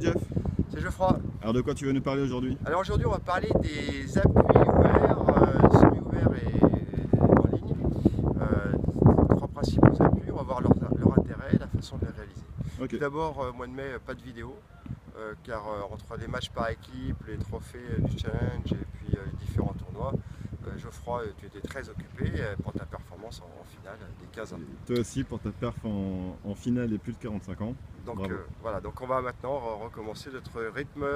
Jeff. C'est Geoffroy. Alors de quoi tu veux nous parler aujourd'hui? Alors aujourd'hui on va parler des appuis ouverts, semi-ouverts et en ligne. Trois principaux appuis, on va voir leur intérêt et la façon de les réaliser. Okay. D'abord, mois de mai, pas de vidéo, car entre les matchs par équipe, les trophées du challenge et puis les différents tournois, Geoffroy, tu étais très occupé pour ta performance en finale des 15 ans. Toi aussi pour ta perf en finale des plus de 45 ans. Donc voilà, donc on va maintenant recommencer notre rythme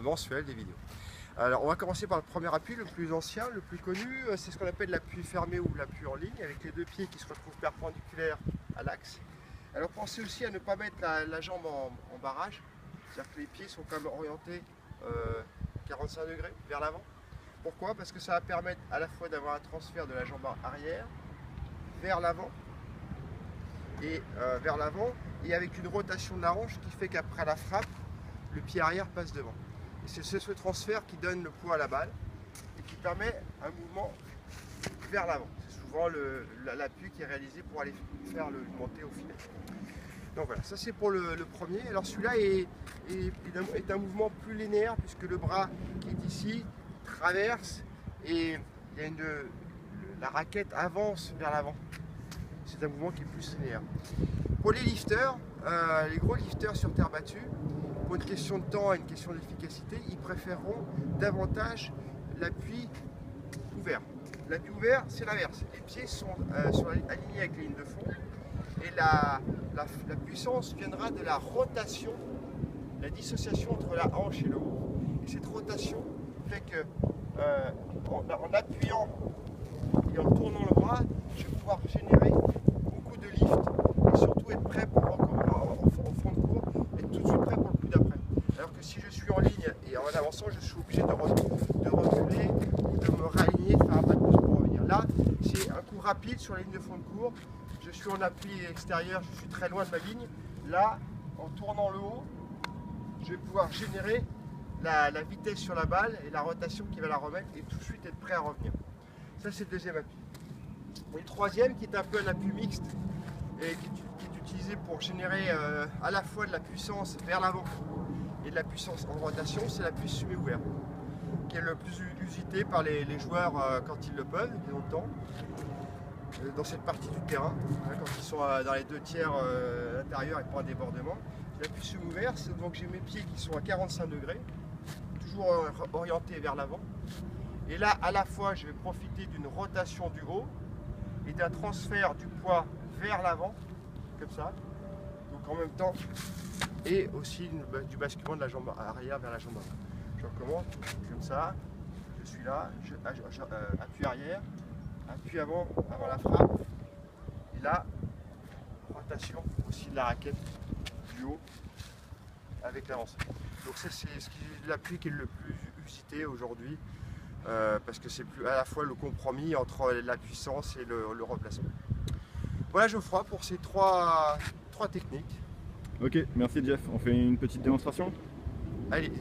mensuel des vidéos. Alors on va commencer par le premier appui, le plus ancien, le plus connu, c'est ce qu'on appelle l'appui fermé ou l'appui en ligne, avec les deux pieds qui se retrouvent perpendiculaires à l'axe. Alors pensez aussi à ne pas mettre la jambe en barrage, c'est-à-dire que les pieds sont quand même orientés 45 degrés vers l'avant. Pourquoi? Parce que ça va permettre à la fois d'avoir un transfert de la jambe arrière vers l'avant et et avec une rotation de la hanche qui fait qu'après la frappe, le pied arrière passe devant. Et c'est ce transfert qui donne le poids à la balle et qui permet un mouvement vers l'avant. C'est souvent l'appui qui est réalisé pour aller faire le monter au filet. Donc voilà, ça c'est pour le premier. Alors celui-là est un mouvement plus linéaire puisque le bras qui est ici traverse et il y a la raquette avance vers l'avant. C'est un mouvement qui est plus linéaire. Pour les lifters, les gros lifters sur terre battue, pour une question de temps et une question d'efficacité, ils préféreront davantage l'appui ouvert. L'appui ouvert, c'est l'inverse. Les pieds sont alignés avec les lignes de fond et la puissance viendra de la rotation, la dissociation entre la hanche et le haut. Et cette rotation fait que en appuyant et en tournant le bras, je vais pouvoir générer beaucoup de lift et surtout être prêt pour en fond de cours, être tout de suite prêt pour le coup d'après. Alors que si je suis en ligne et en avançant, je suis obligé de reculer ou de me réaligner, de faire un pas de plus pour revenir. Là, c'est un coup rapide sur la ligne de fond de cours. Je suis en appui extérieur, je suis très loin de ma ligne. Là, en tournant le haut, je vais pouvoir générer la vitesse sur la balle et la rotation qui va la remettre et tout de suite être prêt à revenir. Ça, c'est le deuxième appui. Et le troisième, qui est un peu un appui mixte et qui est utilisé pour générer à la fois de la puissance vers l'avant et de la puissance en rotation, c'est l'appui semi-ouvert, qui est le plus usité par les joueurs quand ils le peuvent, ils ont le temps, dans cette partie du terrain, quand ils sont dans les deux tiers intérieurs et pas un débordement. L'appui semi-ouvert, c'est donc j'ai mes pieds qui sont à 45 degrés, toujours orientés vers l'avant. Et là, à la fois, je vais profiter d'une rotation du haut et d'un transfert du poids vers l'avant, comme ça. Donc en même temps, et aussi du basculement de la jambe arrière vers la jambe avant. Je recommence comme ça. Je suis là, appui arrière, appui avant la frappe. Et là, rotation aussi de la raquette du haut avec l'avancée. Donc ça, c'est l'appui qui est le plus usité aujourd'hui. Parce que c'est à la fois le compromis entre la puissance et le replacement. Voilà Geoffroy pour ces trois techniques. Ok, merci Jeff. On fait une petite démonstration? Allez.